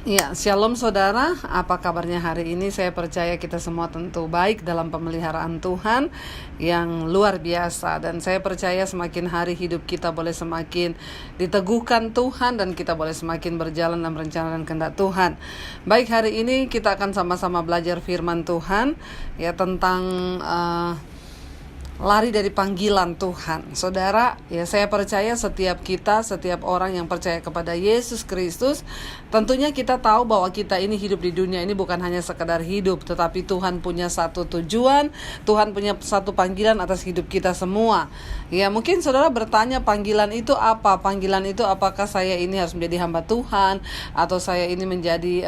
Ya, shalom saudara, apa kabarnya hari ini? Saya percaya kita semua tentu baik dalam pemeliharaan Tuhan yang luar biasa. Dan saya percaya semakin hari hidup kita boleh semakin diteguhkan Tuhan, dan kita boleh semakin berjalan dalam rencana dan kehendak Tuhan. Baik, hari ini kita akan sama-sama belajar firman Tuhan ya tentang lari dari panggilan Tuhan. Saudara, ya saya percaya setiap orang yang percaya kepada Yesus Kristus, tentunya kita tahu bahwa kita ini hidup di dunia ini bukan hanya sekedar hidup, tetapi Tuhan punya satu tujuan, Tuhan punya satu panggilan atas hidup kita semua. Ya, mungkin saudara bertanya, panggilan itu apa? Panggilan itu apakah saya ini harus menjadi hamba Tuhan, atau saya ini menjadi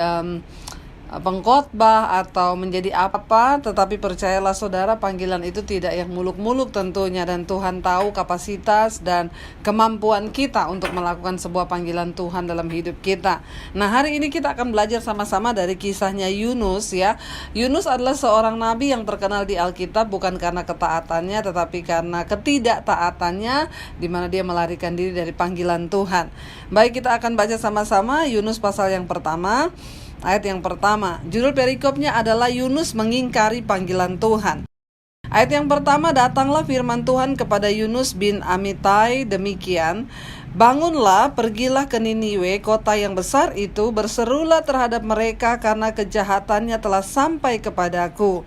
pengkhotbah atau menjadi apa? Tetapi percayalah saudara, panggilan itu tidak yang muluk-muluk tentunya, dan Tuhan tahu kapasitas dan kemampuan kita untuk melakukan sebuah panggilan Tuhan dalam hidup kita. Nah, hari ini kita akan belajar sama-sama dari kisahnya Yunus ya. Yunus adalah seorang nabi yang terkenal di Alkitab bukan karena ketaatannya, tetapi karena ketidaktaatannya, di mana dia melarikan diri dari panggilan Tuhan. Baik, kita akan baca sama-sama Yunus pasal yang pertama. Ayat yang pertama, judul perikopnya adalah Yunus mengingkari panggilan Tuhan. Ayat yang pertama, datanglah firman Tuhan kepada Yunus bin Amittai demikian, bangunlah, pergilah ke Niniwe, kota yang besar itu, berserulah terhadap mereka karena kejahatannya telah sampai kepadaku.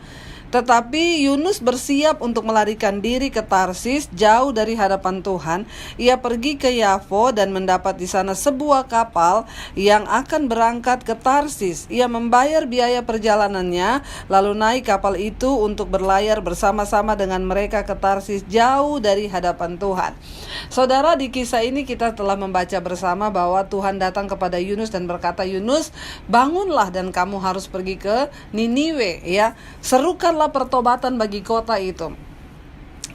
Tetapi Yunus bersiap untuk melarikan diri ke Tarsis, jauh dari hadapan Tuhan. Ia pergi ke Yafo dan mendapat di sana sebuah kapal yang akan berangkat ke Tarsis. Ia membayar biaya perjalanannya, lalu naik kapal itu untuk berlayar bersama-sama dengan mereka ke Tarsis, jauh dari hadapan Tuhan. Saudara, di kisah ini kita telah membaca bersama bahwa Tuhan datang kepada Yunus dan berkata, Yunus, bangunlah dan kamu harus pergi ke Niniwe ya. Serukanlah pertobatan bagi kota itu.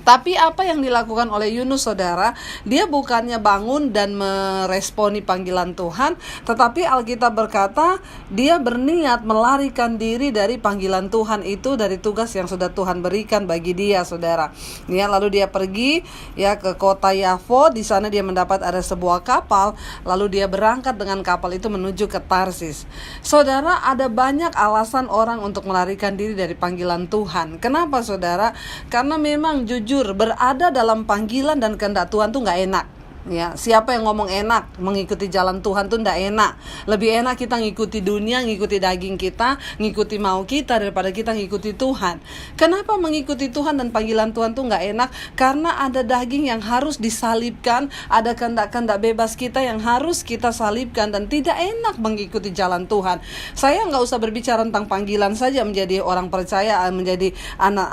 Tapi apa yang dilakukan oleh Yunus, saudara? Dia bukannya bangun dan meresponi panggilan Tuhan, tetapi Alkitab berkata dia berniat melarikan diri dari panggilan Tuhan itu, dari tugas yang sudah Tuhan berikan bagi dia, saudara. Ya, lalu dia pergi ya ke kota Yafo. Di sana dia mendapat ada sebuah kapal, lalu dia berangkat dengan kapal itu menuju ke Tarsis. Saudara, ada banyak alasan orang untuk melarikan diri dari panggilan Tuhan. Kenapa, saudara? Karena memang jujur berada dalam panggilan dan kehendak Tuhan tuh gak enak. Ya, siapa yang ngomong enak mengikuti jalan Tuhan tuh ndak enak. Lebih enak kita ngikuti dunia, ngikuti daging kita, ngikuti mau kita, daripada kita ngikuti Tuhan. Kenapa mengikuti Tuhan dan panggilan Tuhan tuh nggak enak? Karena ada daging yang harus disalibkan, ada kehendak-kehendak bebas kita yang harus kita salibkan, dan tidak enak mengikuti jalan Tuhan. Saya nggak usah berbicara tentang panggilan saja, menjadi orang percaya, menjadi anak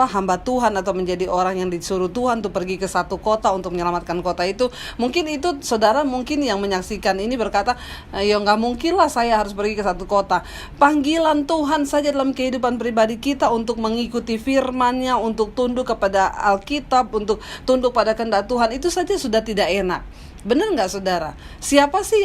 hamba Tuhan, atau menjadi orang yang disuruh Tuhan tuh pergi ke satu kota untuk menyelamatkan kota itu. Mungkin itu saudara, mungkin yang menyaksikan ini berkata, ya nggak mungkin lah saya harus pergi ke satu kota. Panggilan Tuhan saja dalam kehidupan pribadi kita untuk mengikuti firman-Nya, untuk tunduk kepada Alkitab, untuk tunduk pada kehendak Tuhan, itu saja sudah tidak enak. Benar nggak, saudara? Siapa sih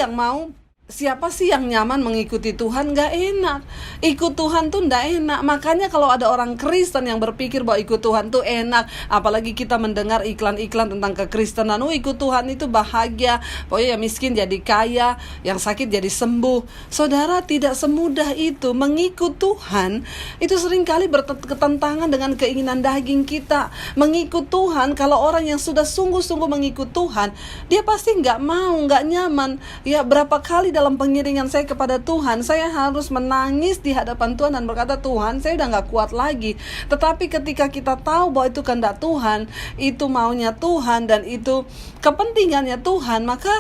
yang nyaman mengikuti Tuhan? Gak enak. Ikut Tuhan tuh gak enak. Makanya kalau ada orang Kristen yang berpikir bahwa ikut Tuhan tuh enak, apalagi kita mendengar iklan-iklan tentang kekristenan, ikut Tuhan itu bahagia, pokoknya yang miskin jadi kaya, yang sakit jadi sembuh. Saudara, tidak semudah itu. Mengikut Tuhan itu seringkali bertentangan dengan keinginan daging kita. Mengikut Tuhan, kalau orang yang sudah sungguh-sungguh mengikut Tuhan, dia pasti gak mau, gak nyaman. Ya, berapa kali dalam pengiringan saya kepada Tuhan, saya harus menangis di hadapan Tuhan dan berkata, Tuhan, saya udah gak kuat lagi. Tetapi ketika kita tahu bahwa itu kehendak Tuhan, itu maunya Tuhan, dan itu kepentingannya Tuhan, maka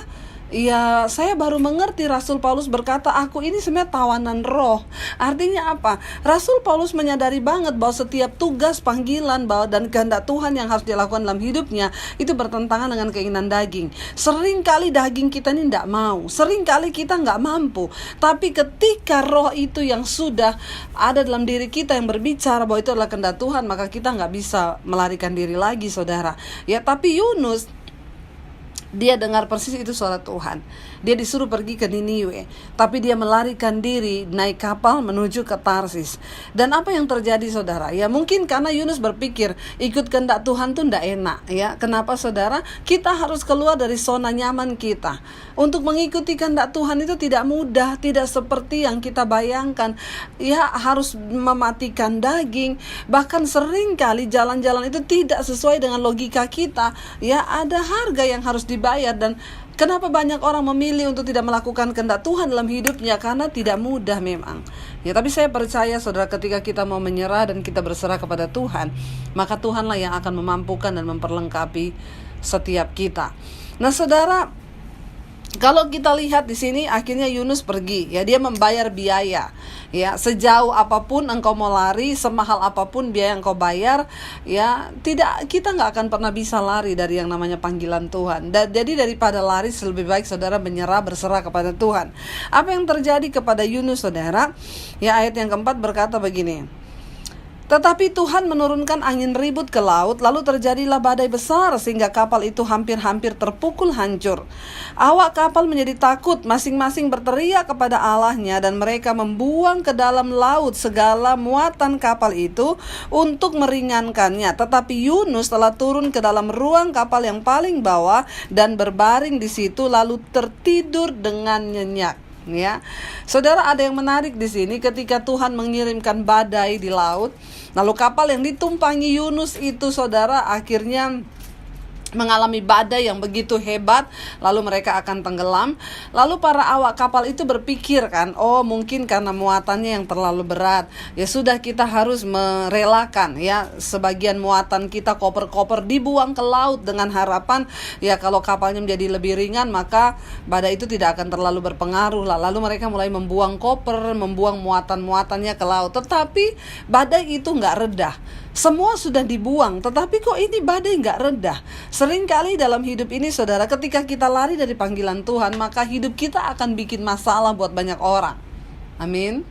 ya saya baru mengerti. Rasul Paulus berkata, aku ini sebenarnya tawanan roh. Artinya apa? Rasul Paulus menyadari banget bahwa setiap tugas, panggilan dan kehendak Tuhan yang harus dilakukan dalam hidupnya itu bertentangan dengan keinginan daging. Seringkali daging kita ini tidak mau, seringkali kita nggak mampu. Tapi ketika roh itu yang sudah ada dalam diri kita yang berbicara bahwa itu adalah kehendak Tuhan, maka kita nggak bisa melarikan diri lagi, saudara. Ya, tapi Yunus Dia dengar persis itu suara Tuhan. Dia disuruh pergi ke Niniwe, tapi dia melarikan diri naik kapal menuju ke Tarsis. Dan apa yang terjadi saudara? Ya mungkin karena Yunus berpikir ikut kehendak Tuhan tuh ndak enak ya. Kenapa saudara? Kita harus keluar dari zona nyaman kita. Untuk mengikuti kehendak Tuhan itu tidak mudah, tidak seperti yang kita bayangkan. Ya harus mematikan daging, bahkan sering kali jalan-jalan itu tidak sesuai dengan logika kita. Ya ada harga yang harus dibayar. Dan kenapa banyak orang memilih untuk tidak melakukan kehendak Tuhan dalam hidupnya? Karena tidak mudah memang. Ya, tapi saya percaya saudara, ketika kita mau menyerah dan kita berserah kepada Tuhan, maka Tuhanlah yang akan memampukan dan memperlengkapi setiap kita. Nah, saudara, kalau kita lihat di sini akhirnya Yunus pergi, ya dia membayar biaya. Ya, sejauh apapun engkau mau lari, semahal apapun biaya yang engkau bayar, ya kita nggak akan pernah bisa lari dari yang namanya panggilan Tuhan. Jadi daripada lari, lebih baik saudara menyerah, berserah kepada Tuhan. Apa yang terjadi kepada Yunus saudara? Ya ayat yang keempat berkata begini. Tetapi Tuhan menurunkan angin ribut ke laut, lalu terjadilah badai besar sehingga kapal itu hampir-hampir terpukul hancur. Awak kapal menjadi takut, masing-masing berteriak kepada Allahnya, dan mereka membuang ke dalam laut segala muatan kapal itu untuk meringankannya. Tetapi Yunus telah turun ke dalam ruang kapal yang paling bawah dan berbaring di situ, lalu tertidur dengan nyenyak. Ya, saudara, ada yang menarik di sini. Ketika Tuhan mengirimkan badai di laut, lalu kapal yang ditumpangi Yunus itu saudara akhirnya mengalami badai yang begitu hebat, lalu mereka akan tenggelam. Lalu para awak kapal itu berpikir kan, oh mungkin karena muatannya yang terlalu berat, ya sudah kita harus merelakan ya sebagian muatan kita, koper-koper dibuang ke laut dengan harapan ya kalau kapalnya menjadi lebih ringan maka badai itu tidak akan terlalu berpengaruh lah. Lalu mereka mulai membuang koper, membuang muatan-muatannya ke laut. Tetapi badai itu nggak reda. Semua sudah dibuang, tetapi kok ini badai nggak reda. Seringkali dalam hidup ini saudara, ketika kita lari dari panggilan Tuhan, maka hidup kita akan bikin masalah buat banyak orang. Amin.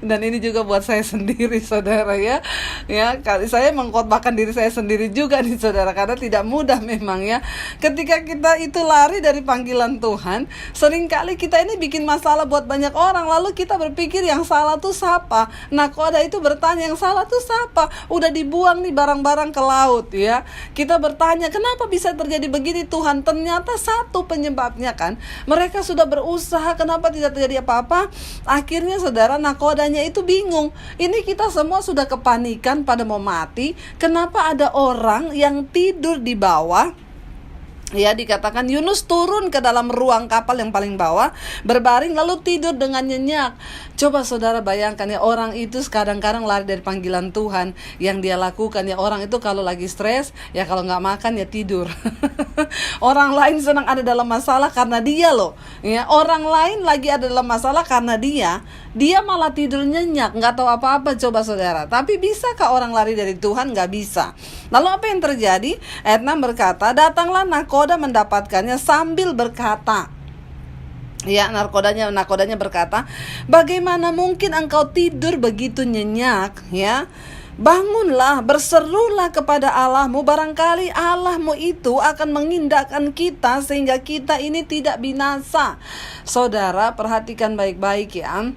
Dan ini juga buat saya sendiri saudara ya. Ya, saya mengkhotbahkan diri saya sendiri juga nih saudara, karena tidak mudah memang ya. Ketika kita itu lari dari panggilan Tuhan, seringkali kita ini bikin masalah buat banyak orang. Lalu kita berpikir yang salah tuh siapa? Nakoda itu bertanya yang salah tuh siapa? Udah dibuang nih barang-barang ke laut ya. Kita bertanya kenapa bisa terjadi begini Tuhan? Ternyata satu penyebabnya kan, mereka sudah berusaha, kenapa tidak terjadi apa-apa? Akhirnya saudara, nakodanya itu bingung. Ini kita semua sudah kepanikan pada mau mati. Kenapa ada orang yang tidur di bawah? Ya, dikatakan Yunus turun ke dalam ruang kapal yang paling bawah, berbaring lalu tidur dengan nyenyak. Coba saudara bayangkan ya, orang itu kadang-kadang lari dari panggilan Tuhan. Yang dia lakukan ya, orang itu kalau lagi stres ya kalau nggak makan ya tidur. Orang lain senang ada dalam masalah karena dia loh ya, orang lain lagi ada dalam masalah karena dia malah tidur nyenyak, nggak tahu apa-apa. Coba saudara, tapi bisakah orang lari dari Tuhan? Nggak bisa. Lalu apa yang terjadi? Ayat 6 berkata, datanglah nakoda mendapatkannya sambil berkata, ya, nakodanya berkata, bagaimana mungkin engkau tidur begitu nyenyak? Ya, bangunlah, berserulah kepada Allahmu, barangkali Allahmu itu akan mengindahkan kita sehingga kita ini tidak binasa. Saudara, perhatikan baik-baik ya.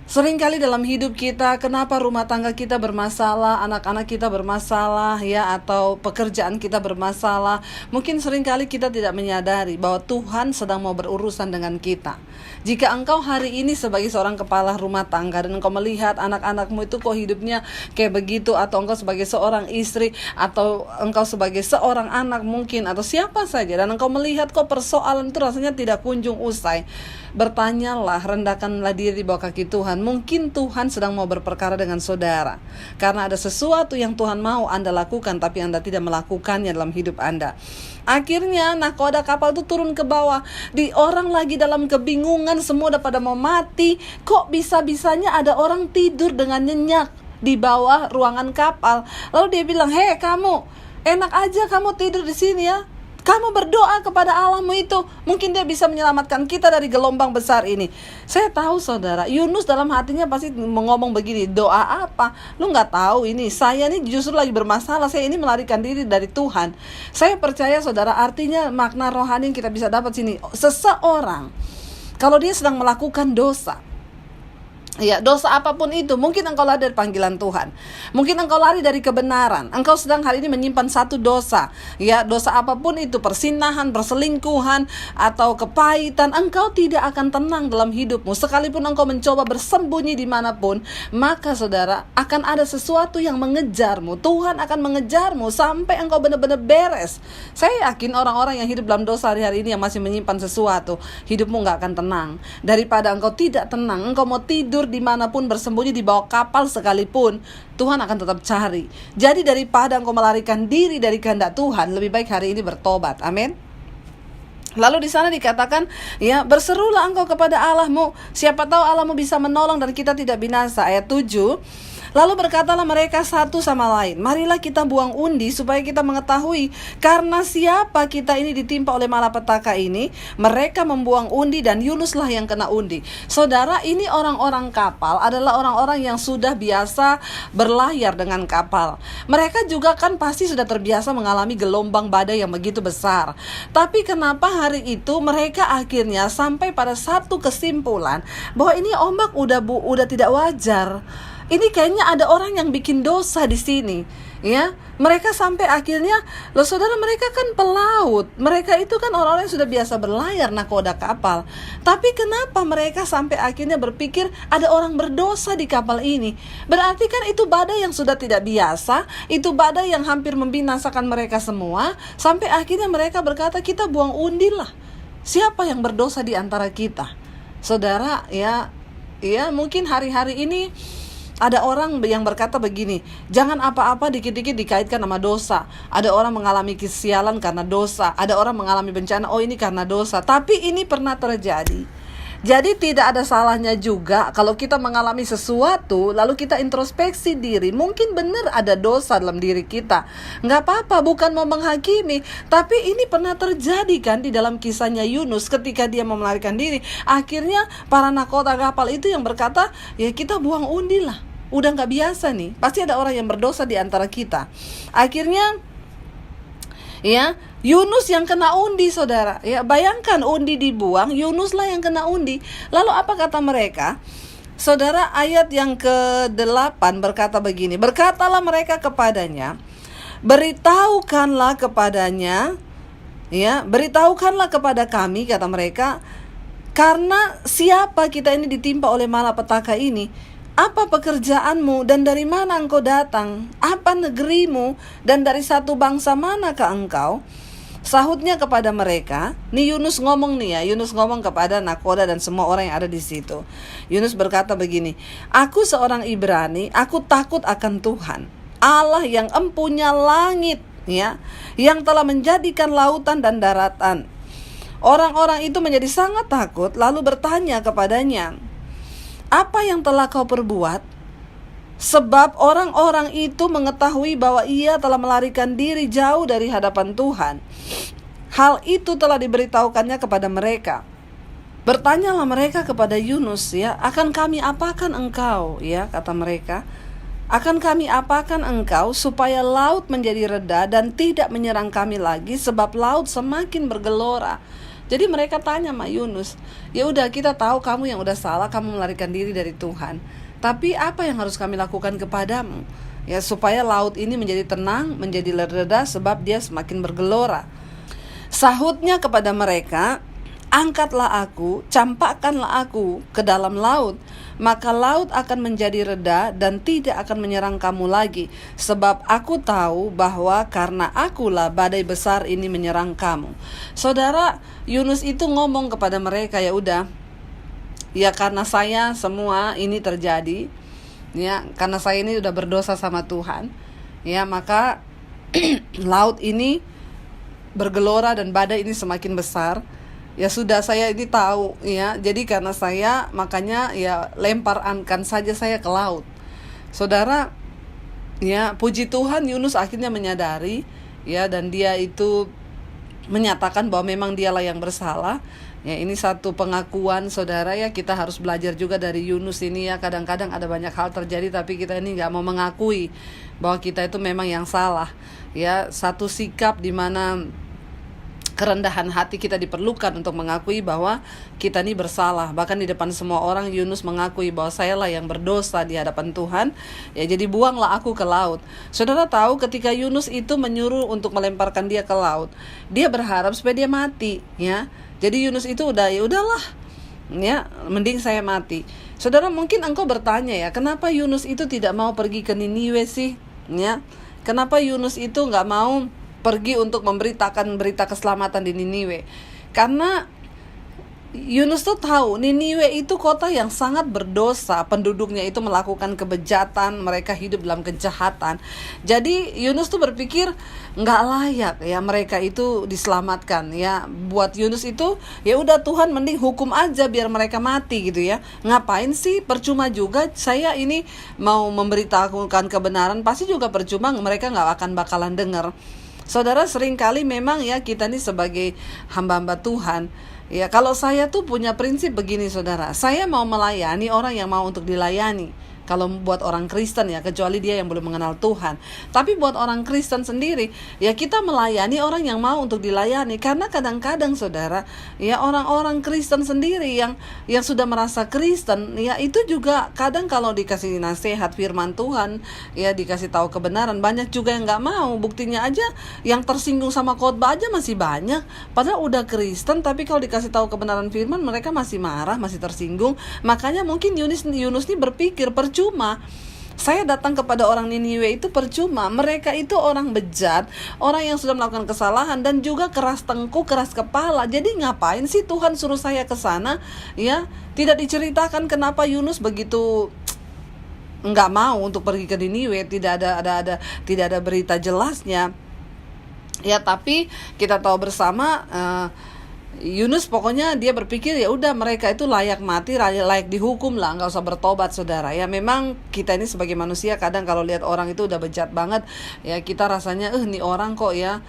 Seringkali dalam hidup kita, kenapa rumah tangga kita bermasalah, anak-anak kita bermasalah ya, atau pekerjaan kita bermasalah. Mungkin seringkali kita tidak menyadari bahwa Tuhan sedang mau berurusan dengan kita. Jika engkau hari ini sebagai seorang kepala rumah tangga dan engkau melihat anak-anakmu itu kok hidupnya kayak begitu, atau engkau sebagai seorang istri, atau engkau sebagai seorang anak mungkin, atau siapa saja, dan engkau melihat kok persoalan itu rasanya tidak kunjung usai, bertanyalah, rendahkanlah diri di bawah kaki Tuhan. Mungkin Tuhan sedang mau berperkara dengan saudara, karena ada sesuatu yang Tuhan mau Anda lakukan tapi Anda tidak melakukannya dalam hidup Anda. Akhirnya nakoda kapal itu turun ke bawah. Di orang lagi dalam kebingungan, semua udah pada mau mati. Kok bisa-bisanya ada orang tidur dengan nyenyak di bawah ruangan kapal? Lalu dia bilang, hei kamu, enak aja kamu tidur di sini ya. Kamu berdoa kepada Allahmu itu, mungkin dia bisa menyelamatkan kita dari gelombang besar ini. Saya tahu saudara, Yunus dalam hatinya pasti ngomong begini, doa apa? Lu gak tahu ini, saya ini justru lagi bermasalah, saya ini melarikan diri dari Tuhan. Saya percaya saudara, artinya makna rohani yang kita bisa dapat sini, seseorang kalau dia sedang melakukan dosa, ya, dosa apapun itu, mungkin engkau lari dari panggilan Tuhan, mungkin engkau lari dari kebenaran, engkau sedang hari ini menyimpan satu dosa, ya, dosa apapun itu, persinahan, perselingkuhan, atau kepahitan, engkau tidak akan tenang dalam hidupmu. Sekalipun engkau mencoba bersembunyi dimanapun, maka saudara, akan ada sesuatu yang mengejarmu. Tuhan akan mengejarmu sampai engkau benar-benar beres. Saya yakin orang-orang yang hidup dalam dosa hari-hari ini yang masih menyimpan sesuatu, hidupmu gak akan tenang. Daripada engkau tidak tenang, engkau mau tidur dimanapun, bersembunyi di bawah kapal sekalipun, Tuhan akan tetap cari. Jadi daripada engkau melarikan diri dari kehendak Tuhan, lebih baik hari ini bertobat. Amin. Lalu di sana dikatakan, ya, berserulah engkau kepada Allahmu, siapa tahu Allahmu bisa menolong dan kita tidak binasa. Ayat 7. Lalu berkatalah mereka satu sama lain, marilah kita buang undi supaya kita mengetahui karena siapa kita ini ditimpa oleh malapetaka ini. Mereka membuang undi dan Yunuslah yang kena undi. Saudara, ini orang-orang kapal adalah orang-orang yang sudah biasa berlayar dengan kapal. Mereka juga kan pasti sudah terbiasa mengalami gelombang badai yang begitu besar. Tapi kenapa hari itu mereka akhirnya sampai pada satu kesimpulan bahwa ini ombak udah tidak wajar. Ini kayaknya ada orang yang bikin dosa di sini, ya. Mereka sampai akhirnya, loh saudara, mereka kan pelaut. Mereka itu kan orang-orang yang sudah biasa berlayar nakoda kapal. Tapi kenapa mereka sampai akhirnya berpikir ada orang berdosa di kapal ini? Berarti kan itu badai yang sudah tidak biasa, itu badai yang hampir membinasakan mereka semua. Sampai akhirnya mereka berkata, kita buang undi lah. Siapa yang berdosa di antara kita? Saudara, ya mungkin hari-hari ini ada orang yang berkata begini, jangan apa-apa dikit-dikit dikaitkan sama dosa. Ada orang mengalami kesialan karena dosa, ada orang mengalami bencana, oh ini karena dosa. Tapi ini pernah terjadi. Jadi tidak ada salahnya juga kalau kita mengalami sesuatu, lalu kita introspeksi diri. Mungkin benar ada dosa dalam diri kita. Nggak apa-apa, bukan mau menghakimi. Tapi ini pernah terjadi kan di dalam kisahnya Yunus ketika dia mau melarikan diri. Akhirnya para nakoda kapal itu yang berkata, ya kita buang undi lah. Udah gak biasa nih, pasti ada orang yang berdosa di antara kita. Akhirnya, ya, Yunus yang kena undi, saudara. Ya, bayangkan undi dibuang, Yunuslah yang kena undi. Lalu apa kata mereka? Saudara, ayat yang ke-8 berkata begini, berkatalah mereka kepadanya, beritahukanlah kepadanya, ya, beritahukanlah kepada kami, kata mereka, karena siapa kita ini ditimpa oleh malapetaka ini? Apa pekerjaanmu dan dari mana engkau datang? Apa negerimu dan dari satu bangsa manakah engkau? Sahutnya kepada mereka, nih Yunus ngomong nih ya, Yunus ngomong kepada nakoda dan semua orang yang ada di situ. Yunus berkata begini, aku seorang Ibrani, aku takut akan Tuhan, Allah yang empunya langit, ya, yang telah menjadikan lautan dan daratan. Orang-orang itu menjadi sangat takut, lalu bertanya kepadanya, apa yang telah kau perbuat? Sebab orang-orang itu mengetahui bahwa ia telah melarikan diri jauh dari hadapan Tuhan. Hal itu telah diberitahukannya kepada mereka. Bertanyalah mereka kepada Yunus, ya, akan kami apakan engkau, ya, kata mereka. Akan kami apakan engkau supaya laut menjadi reda dan tidak menyerang kami lagi, sebab laut semakin bergelora. Jadi mereka tanya sama Yunus, ya udah kita tahu kamu yang udah salah, kamu melarikan diri dari Tuhan. Tapi apa yang harus kami lakukan kepadamu? Ya supaya laut ini menjadi tenang, menjadi reda sebab dia semakin bergelora. Sahutnya kepada mereka, angkatlah aku, campakkanlah aku ke dalam laut, maka laut akan menjadi reda dan tidak akan menyerang kamu lagi, sebab aku tahu bahwa karena akulah badai besar ini menyerang kamu. Saudara, Yunus itu ngomong kepada mereka, ya udah, ya karena saya semua ini terjadi, ya karena saya ini udah berdosa sama Tuhan, ya maka laut ini bergelora dan badai ini semakin besar. Ya sudah, saya ini tahu, ya. Jadi karena saya, makanya ya lemparkan saja saya ke laut. Saudara, ya puji Tuhan Yunus akhirnya menyadari, ya, dan dia itu menyatakan bahwa memang dialah yang bersalah. Ya, ini satu pengakuan saudara ya, kita harus belajar juga dari Yunus ini ya. Kadang-kadang ada banyak hal terjadi tapi kita ini nggak mau mengakui bahwa kita itu memang yang salah. Ya, satu sikap di mana kerendahan hati kita diperlukan untuk mengakui bahwa kita ini bersalah. Bahkan di depan semua orang Yunus mengakui bahwa sayalah yang berdosa di hadapan Tuhan. Ya, jadi buanglah aku ke laut. Saudara tahu ketika Yunus itu menyuruh untuk melemparkan dia ke laut, dia berharap supaya dia mati, ya. Jadi Yunus itu ya udahlah, ya, mending saya mati. Saudara, mungkin engkau bertanya ya, kenapa Yunus itu tidak mau pergi ke Niniwe sih? Ya, kenapa Yunus itu nggak mau pergi untuk memberitakan berita keselamatan di Niniwe? Karena Yunus tuh tahu Niniwe itu kota yang sangat berdosa, penduduknya itu melakukan kebejatan, mereka hidup dalam kejahatan. Jadi Yunus tuh berpikir nggak layak ya mereka itu diselamatkan ya. Buat Yunus itu ya udah, Tuhan mending hukum aja biar mereka mati gitu ya. Ngapain sih, percuma juga saya ini mau memberitahukan kebenaran, pasti juga percuma, mereka nggak akan bakalan dengar. Saudara, seringkali memang ya kita ini sebagai hamba-hamba Tuhan, ya, kalau saya tuh punya prinsip begini saudara, saya mau melayani orang yang mau untuk dilayani. Kalau buat orang Kristen ya, kecuali dia yang belum mengenal Tuhan. Tapi buat orang Kristen sendiri, ya kita melayani orang yang mau untuk dilayani. Karena kadang-kadang saudara, ya orang-orang Kristen sendiri yang sudah merasa Kristen, ya itu juga kadang kalau dikasih nasihat firman Tuhan, ya dikasih tahu kebenaran, banyak juga yang nggak mau. Buktinya aja yang tersinggung sama khotbah aja masih banyak. Padahal udah Kristen, tapi kalau dikasih tahu kebenaran firman mereka masih marah, masih tersinggung. Makanya mungkin Yunus ini berpikir, percuma saya datang kepada orang Niniwe itu percuma. Mereka itu orang bejat, orang yang sudah melakukan kesalahan dan juga keras tengkuk, keras kepala. Jadi ngapain sih Tuhan suruh saya ke sana? Ya, tidak diceritakan kenapa Yunus begitu nggak mau untuk pergi ke Niniwe. Tidak ada berita jelasnya. Ya, tapi kita tahu bersama Yunus pokoknya dia berpikir ya udah mereka itu layak mati, layak dihukum lah, nggak usah bertobat saudara. Ya memang kita ini sebagai manusia kadang kalau lihat orang itu udah bejat banget, ya kita rasanya nih orang kok ya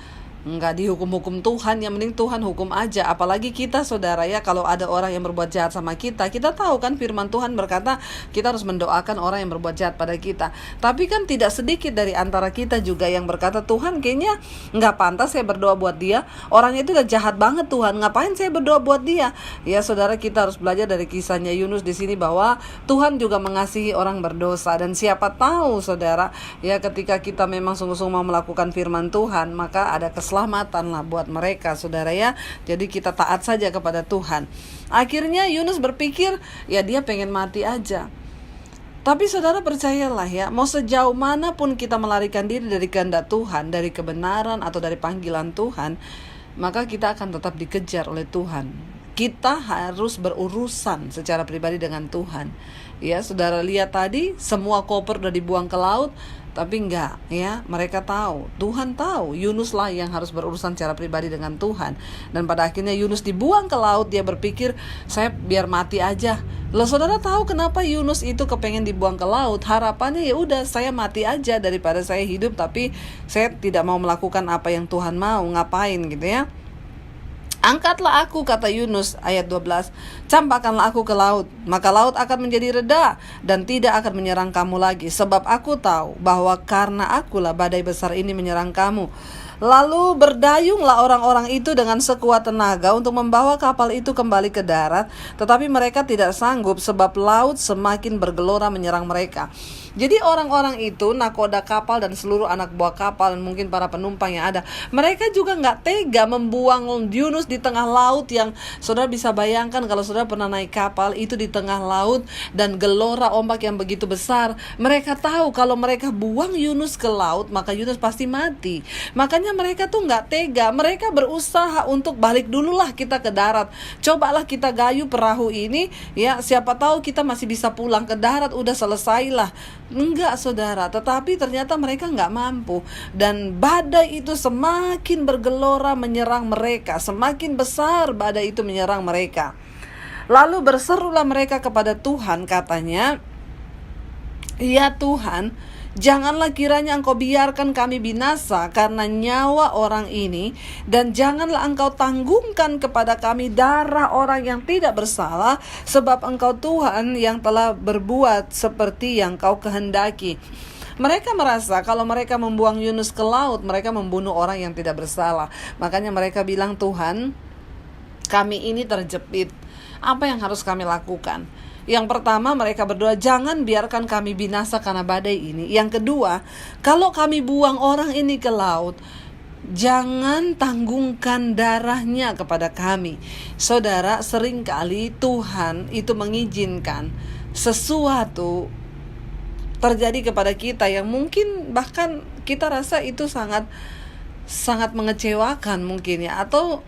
nggak dihukum-hukum Tuhan, yang mending Tuhan hukum aja. Apalagi kita saudara ya, kalau ada orang yang berbuat jahat sama kita, kita tahu kan firman Tuhan berkata kita harus mendoakan orang yang berbuat jahat pada kita. Tapi kan tidak sedikit dari antara kita juga yang berkata, Tuhan kayaknya nggak pantas saya berdoa buat dia, orangnya itu udah jahat banget Tuhan, ngapain saya berdoa buat dia? Ya saudara, kita harus belajar dari kisahnya Yunus di sini bahwa Tuhan juga mengasihi orang berdosa. Dan siapa tahu saudara ya, ketika kita memang sungguh-sungguh mau melakukan firman Tuhan, maka ada keselamatan lah buat mereka saudara ya. Jadi kita taat saja kepada Tuhan. Akhirnya Yunus berpikir ya dia pengen mati aja. Tapi saudara percayalah ya, mau sejauh manapun kita melarikan diri dari kehendak Tuhan, dari kebenaran atau dari panggilan Tuhan, maka kita akan tetap dikejar oleh Tuhan. Kita harus berurusan secara pribadi dengan Tuhan. Ya, saudara lihat tadi semua koper udah dibuang ke laut, tapi enggak ya, mereka tahu, Tuhan tahu Yunus lah yang harus berurusan secara pribadi dengan Tuhan. Dan pada akhirnya Yunus dibuang ke laut, dia berpikir saya biar mati aja. Loh saudara tahu kenapa Yunus itu kepengen dibuang ke laut? Harapannya ya udah saya mati aja daripada saya hidup tapi saya tidak mau melakukan apa yang Tuhan mau, ngapain gitu ya. Angkatlah aku, kata Yunus, ayat 12, campakkanlah aku ke laut, maka laut akan menjadi reda dan tidak akan menyerang kamu lagi, sebab aku tahu bahwa karena akulah badai besar ini menyerang kamu. Lalu berdayunglah orang-orang itu dengan sekuat tenaga untuk membawa kapal itu kembali ke darat, tetapi mereka tidak sanggup sebab laut semakin bergelora menyerang mereka. Jadi orang-orang itu, nakoda kapal dan seluruh anak buah kapal dan mungkin para penumpang yang ada, mereka juga nggak tega membuang Yunus di tengah laut yang saudara bisa bayangkan kalau saudara pernah naik kapal itu di tengah laut dan gelora ombak yang begitu besar. Mereka tahu kalau mereka buang Yunus ke laut maka Yunus pasti mati. Makanya mereka tuh nggak tega, mereka berusaha untuk balik dululah kita ke darat. Cobalah kita gayu perahu ini, ya siapa tahu kita masih bisa pulang ke darat, udah selesailah. Enggak saudara, tetapi ternyata mereka nggak mampu. Dan badai itu semakin bergelora menyerang mereka, semakin besar badai itu menyerang mereka. Lalu berserulah mereka kepada Tuhan, katanya, ya Tuhan, Janganlah kiranya engkau biarkan kami binasa karena nyawa orang ini, dan janganlah engkau tanggungkan kepada kami darah orang yang tidak bersalah, sebab engkau Tuhan yang telah berbuat seperti yang kau kehendaki. Mereka merasa kalau mereka membuang Yunus ke laut, mereka membunuh orang yang tidak bersalah. Makanya mereka bilang, Tuhan, kami ini terjepit. Apa yang harus kami lakukan? Yang pertama, mereka berdoa, jangan biarkan kami binasa karena badai ini. Yang kedua, kalau kami buang orang ini ke laut, jangan tanggungkan darahnya kepada kami. Saudara, seringkali Tuhan itu mengizinkan sesuatu terjadi kepada kita yang mungkin bahkan kita rasa itu sangat mengecewakan mungkin ya, atau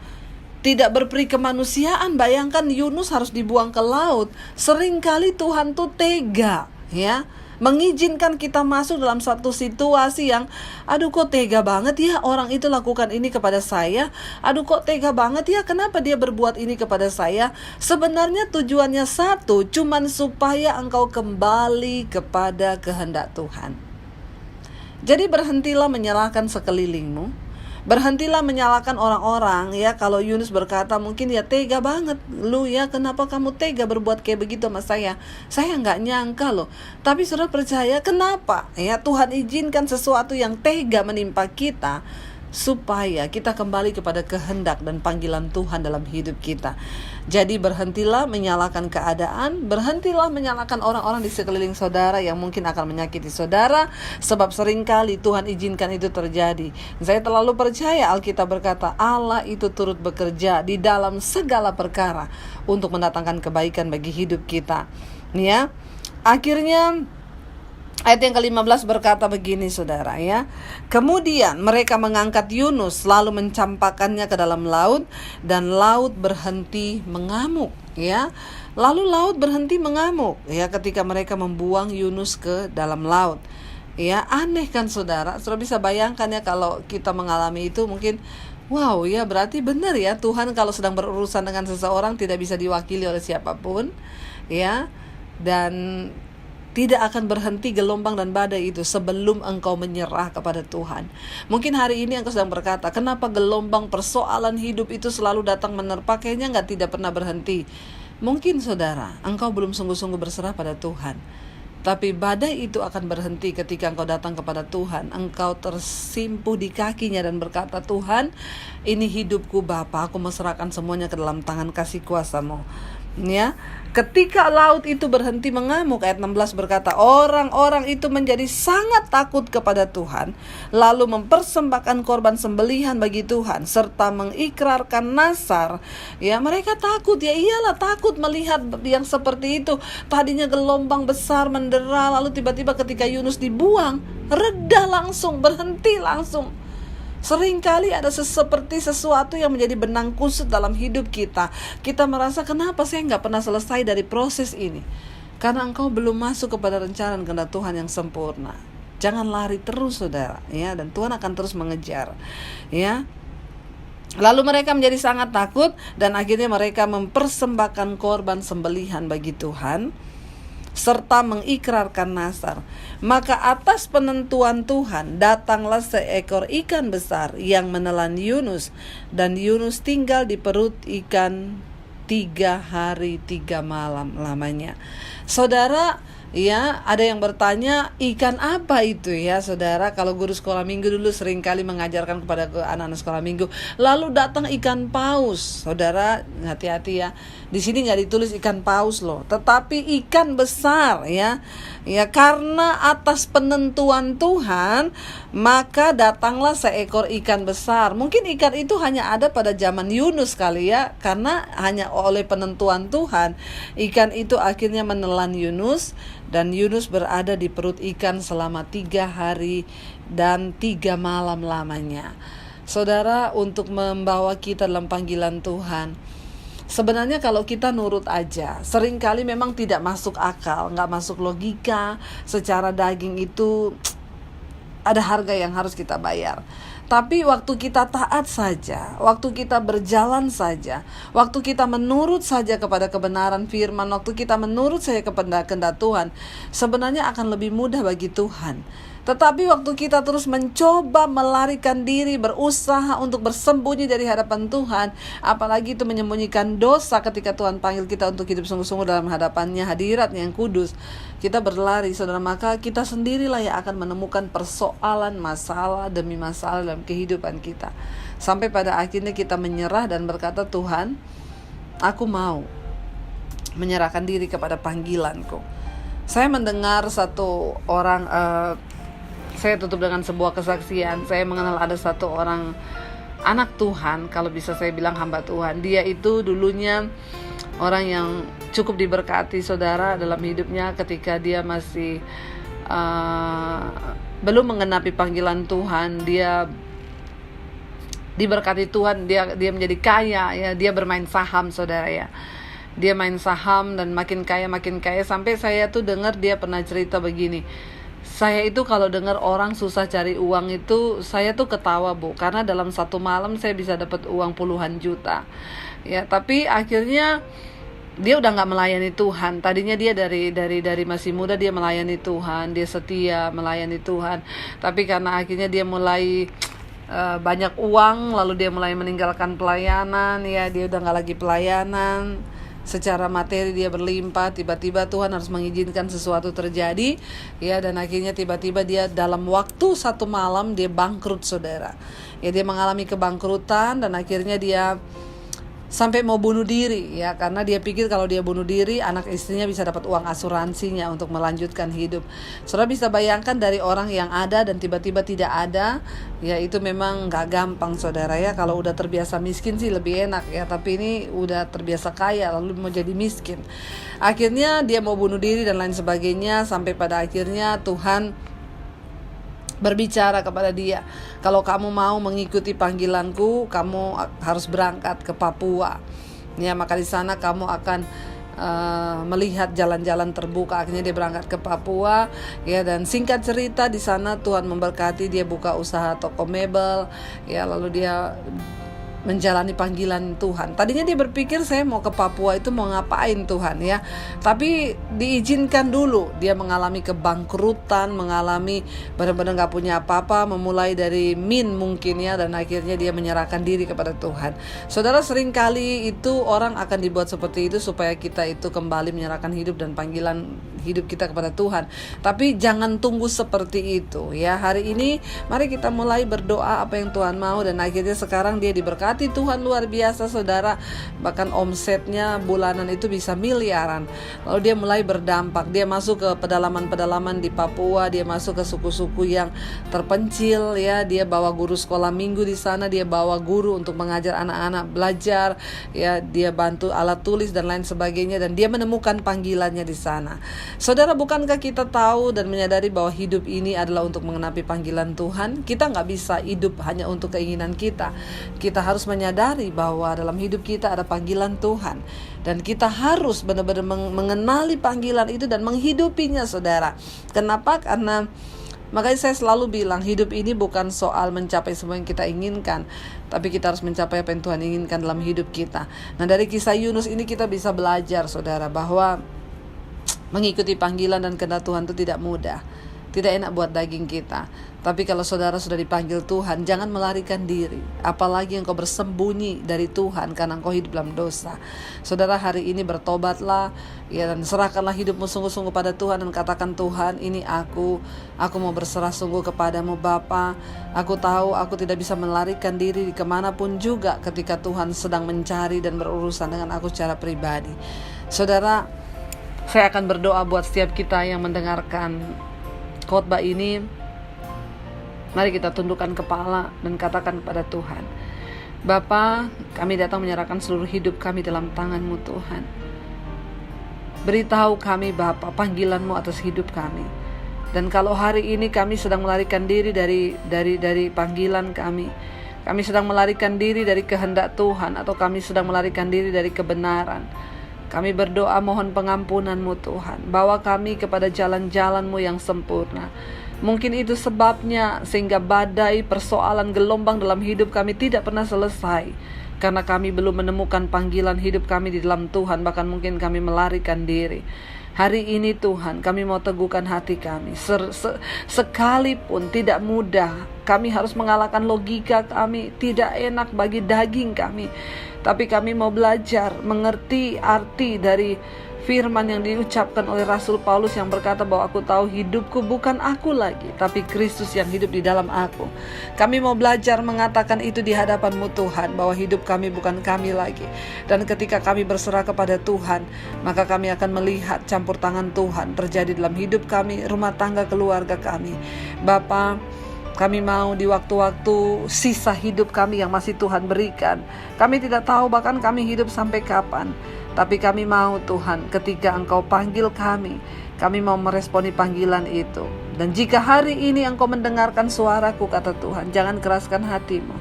tidak berperi kemanusiaan. Bayangkan Yunus harus dibuang ke laut. Seringkali Tuhan tuh tega ya, mengizinkan kita masuk dalam satu situasi yang aduh kok tega banget ya orang itu lakukan ini kepada saya. Aduh kok tega banget ya, kenapa dia berbuat ini kepada saya. Sebenarnya tujuannya satu, cuman supaya engkau kembali kepada kehendak Tuhan. Jadi berhentilah menyalahkan sekelilingmu. Berhentilah menyalahkan orang-orang ya. Kalau Yunus berkata mungkin ya, tega banget lu ya, kenapa kamu tega berbuat kayak begitu sama saya nggak nyangka loh. Tapi saudara percaya kenapa ya Tuhan izinkan sesuatu yang tega menimpa kita, supaya kita kembali kepada kehendak dan panggilan Tuhan dalam hidup kita. Jadi berhentilah menyalahkan keadaan, berhentilah menyalahkan orang-orang di sekeliling saudara yang mungkin akan menyakiti saudara, sebab seringkali Tuhan izinkan itu terjadi. Saya terlalu percaya Alkitab berkata Allah itu turut bekerja di dalam segala perkara untuk mendatangkan kebaikan bagi hidup kita. Ya, akhirnya ayat yang ke-15 berkata begini saudara ya. Kemudian mereka mengangkat Yunus lalu mencampakkannya ke dalam laut, dan laut berhenti mengamuk ya. Lalu laut berhenti mengamuk ya ketika mereka membuang Yunus ke dalam laut. Ya, aneh kan saudara? Saudara bisa bayangkan ya kalau kita mengalami itu, mungkin wow ya, berarti benar ya Tuhan kalau sedang berurusan dengan seseorang tidak bisa diwakili oleh siapapun ya. Dan tidak akan berhenti gelombang dan badai itu sebelum engkau menyerah kepada Tuhan. Mungkin hari ini engkau sedang berkata, kenapa gelombang persoalan hidup itu selalu datang menerpa, kayaknya tidak pernah berhenti. Mungkin saudara, engkau belum sungguh-sungguh berserah pada Tuhan. Tapi badai itu akan berhenti ketika engkau datang kepada Tuhan. Engkau tersimpuh di kakinya dan berkata, Tuhan, ini hidupku Bapa, aku meserahkan semuanya ke dalam tangan kasih kuasa-Mu. Ya, ketika laut itu berhenti mengamuk, ayat 16 berkata, orang-orang itu menjadi sangat takut kepada Tuhan, lalu mempersembahkan korban sembelihan bagi Tuhan serta mengikrarkan nazar. Ya, mereka takut, ya iyalah takut melihat yang seperti itu. Tadinya gelombang besar mendera, lalu tiba-tiba ketika Yunus dibuang, reda langsung, berhenti langsung. Seringkali ada seperti sesuatu yang menjadi benang kusut dalam hidup kita. Kita merasa kenapa saya nggak pernah selesai dari proses ini? Karena engkau belum masuk kepada rencana dan kehendak Tuhan yang sempurna. Jangan lari terus saudara ya, dan Tuhan akan terus mengejar ya. Lalu mereka menjadi sangat takut, dan akhirnya mereka mempersembahkan korban sembelihan bagi Tuhan serta mengikrarkan nazar. Maka atas penentuan Tuhan datanglah seekor ikan besar yang menelan Yunus, dan Yunus tinggal di perut ikan 3 hari 3 malam lamanya. Saudara ya, ada yang bertanya, ikan apa itu ya saudara? Kalau guru sekolah minggu dulu seringkali mengajarkan kepada anak-anak sekolah minggu, lalu datang ikan paus. Saudara hati-hati ya, di sini nggak ditulis ikan paus loh, tetapi ikan besar ya. Ya, karena atas penentuan Tuhan maka datanglah seekor ikan besar. Mungkin ikan itu hanya ada pada zaman Yunus kali ya, karena hanya oleh penentuan Tuhan ikan itu akhirnya menelan Yunus, dan Yunus berada di perut ikan selama 3 hari dan 3 malam lamanya. Saudara, untuk membawa kita dalam panggilan Tuhan, sebenarnya kalau kita nurut aja, seringkali memang tidak masuk akal, gak masuk logika. Secara daging itu ada harga yang harus kita bayar. Tapi waktu kita taat saja, waktu kita berjalan saja, waktu kita menurut saja kepada kebenaran firman, waktu kita menurut saja kepada kehendak Tuhan, sebenarnya akan lebih mudah bagi Tuhan. Tetapi waktu kita terus mencoba melarikan diri, berusaha untuk bersembunyi dari hadapan Tuhan, apalagi itu menyembunyikan dosa ketika Tuhan panggil kita untuk hidup sungguh-sungguh dalam hadapannya, hadirat yang kudus, kita berlari, saudara, maka kita sendirilah yang akan menemukan persoalan, masalah demi masalah dalam kehidupan kita. Sampai pada akhirnya kita menyerah dan berkata, Tuhan, aku mau menyerahkan diri kepada panggilanku. Saya mendengar satu orang, saya tutup dengan sebuah kesaksian. Saya mengenal ada satu orang anak Tuhan, kalau bisa saya bilang hamba Tuhan. Dia itu dulunya orang yang cukup diberkati, saudara, dalam hidupnya ketika dia masih belum menggenapi panggilan Tuhan. Dia diberkati Tuhan, dia menjadi kaya, ya. Dia bermain saham, saudara, ya. Dia main saham dan makin kaya sampai saya tuh dengar dia pernah cerita begini. Saya itu kalau dengar orang susah cari uang itu, saya tuh ketawa, Bu, karena dalam satu malam saya bisa dapat uang puluhan juta. Ya, tapi akhirnya dia udah nggak melayani Tuhan. Tadinya dia dari masih muda dia melayani Tuhan, dia setia melayani Tuhan. Tapi karena akhirnya dia mulai banyak uang, lalu dia mulai meninggalkan pelayanan, ya, dia udah nggak lagi pelayanan. Secara materi dia berlimpah, tiba-tiba Tuhan harus mengizinkan sesuatu terjadi, ya, dan akhirnya tiba-tiba dia dalam waktu satu malam dia bangkrut, saudara. Ya, dia mengalami kebangkrutan dan akhirnya dia sampai mau bunuh diri, ya, karena dia pikir kalau dia bunuh diri anak istrinya bisa dapat uang asuransinya untuk melanjutkan hidup. Saudara bisa bayangkan dari orang yang ada dan tiba-tiba tidak ada, ya, itu memang gak gampang, saudara, ya. Kalau udah terbiasa miskin sih lebih enak, ya, tapi ini udah terbiasa kaya lalu mau jadi miskin. Akhirnya dia mau bunuh diri dan lain sebagainya, sampai pada akhirnya Tuhan berbicara kepada dia, kalau kamu mau mengikuti panggilanku, kamu harus berangkat ke Papua. Ya, maka di sana kamu akan melihat jalan-jalan terbuka. Akhirnya dia berangkat ke Papua, ya, dan singkat cerita di sana Tuhan memberkati, dia buka usaha toko mebel, ya, lalu dia menjalani panggilan Tuhan. Tadinya dia berpikir saya mau ke Papua itu mau ngapain Tuhan, ya. Tapi diizinkan dulu. Dia mengalami kebangkrutan, mengalami benar-benar gak punya apa-apa, memulai dari mungkin, ya, dan akhirnya dia menyerahkan diri kepada Tuhan. Saudara, seringkali itu orang akan dibuat seperti itu supaya kita itu kembali menyerahkan hidup dan panggilan hidup kita kepada Tuhan. Tapi jangan tunggu seperti itu, ya. Hari ini mari kita mulai berdoa apa yang Tuhan mau, dan akhirnya sekarang dia diberkati Tuhan luar biasa, saudara. Bahkan omsetnya bulanan itu bisa miliaran. Lalu dia mulai berdampak, dia masuk ke pedalaman-pedalaman di Papua, dia masuk ke suku-suku yang terpencil, ya. Dia bawa guru sekolah minggu di sana, dia bawa guru untuk mengajar anak-anak belajar, ya. Dia bantu alat tulis dan lain sebagainya, dan dia menemukan panggilannya di sana. Saudara, bukankah kita tahu dan menyadari bahwa hidup ini adalah untuk mengenapi panggilan Tuhan? Kita gak bisa hidup hanya untuk keinginan kita. Kita harus menyadari bahwa dalam hidup kita ada panggilan Tuhan, dan kita harus benar-benar mengenali panggilan itu dan menghidupinya, saudara. Kenapa? Karena makanya saya selalu bilang, hidup ini bukan soal mencapai semua yang kita inginkan, tapi kita harus mencapai apa yang Tuhan inginkan dalam hidup kita. Nah, dari kisah Yunus ini kita bisa belajar, saudara, bahwa mengikuti panggilan dan kehendak Tuhan itu tidak mudah, tidak enak buat daging kita. Tapi kalau saudara sudah dipanggil Tuhan, jangan melarikan diri. Apalagi engkau bersembunyi dari Tuhan karena engkau hidup dalam dosa. Saudara, hari ini bertobatlah, ya, dan serahkanlah hidupmu sungguh-sungguh pada Tuhan dan katakan, Tuhan, ini aku mau berserah sungguh kepadamu, Bapa. Aku tahu aku tidak bisa melarikan diri kemanapun juga ketika Tuhan sedang mencari dan berurusan dengan aku secara pribadi. Saudara, saya akan berdoa buat setiap kita yang mendengarkan khotbah ini. Mari kita tundukkan kepala dan katakan kepada Tuhan, Bapa, kami datang menyerahkan seluruh hidup kami dalam tangan-Mu, Tuhan. Beritahu kami, Bapa, panggilan-Mu atas hidup kami. Dan kalau hari ini kami sedang melarikan diri dari panggilan kami sedang melarikan diri dari kehendak Tuhan, atau kami sedang melarikan diri dari kebenaran, kami berdoa mohon pengampunan-Mu, Tuhan. Bawa kami kepada jalan-jalan-Mu yang sempurna. Mungkin itu sebabnya sehingga badai, persoalan, gelombang dalam hidup kami tidak pernah selesai, karena kami belum menemukan panggilan hidup kami di dalam Tuhan. Bahkan mungkin kami melarikan diri. Hari ini Tuhan, kami mau teguhkan hati kami. Sekalipun tidak mudah, kami harus mengalahkan logika kami, tidak enak bagi daging kami, tapi kami mau belajar mengerti arti dari firman yang diucapkan oleh Rasul Paulus yang berkata bahwa aku tahu hidupku bukan aku lagi, tapi Kristus yang hidup di dalam aku. Kami mau belajar mengatakan itu di hadapan-Mu Tuhan, bahwa hidup kami bukan kami lagi. Dan ketika kami berserah kepada Tuhan, maka kami akan melihat campur tangan Tuhan terjadi dalam hidup kami, rumah tangga, keluarga kami. Bapa, kami mau di waktu-waktu sisa hidup kami yang masih Tuhan berikan, kami tidak tahu bahkan kami hidup sampai kapan, tapi kami mau Tuhan, ketika Engkau panggil kami mau meresponi panggilan itu. Dan jika hari ini Engkau mendengarkan suaraku, kata Tuhan, jangan keraskan hatimu,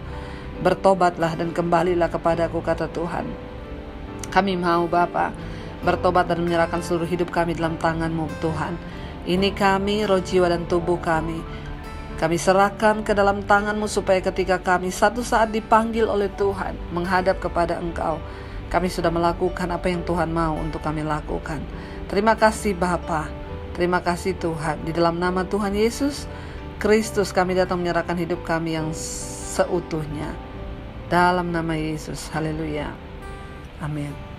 bertobatlah dan kembalilah kepadaku, kata Tuhan. Kami mau Bapa bertobat dan menyerahkan seluruh hidup kami dalam tangan-Mu Tuhan. Ini kami, roh, jiwa, dan tubuh kami serahkan ke dalam tangan-Mu, supaya ketika kami satu saat dipanggil oleh Tuhan menghadap kepada Engkau, kami sudah melakukan apa yang Tuhan mau untuk kami lakukan. Terima kasih Bapa, terima kasih Tuhan. Di dalam nama Tuhan Yesus Kristus kami datang menyerahkan hidup kami yang seutuhnya. Dalam nama Yesus, haleluya, amin.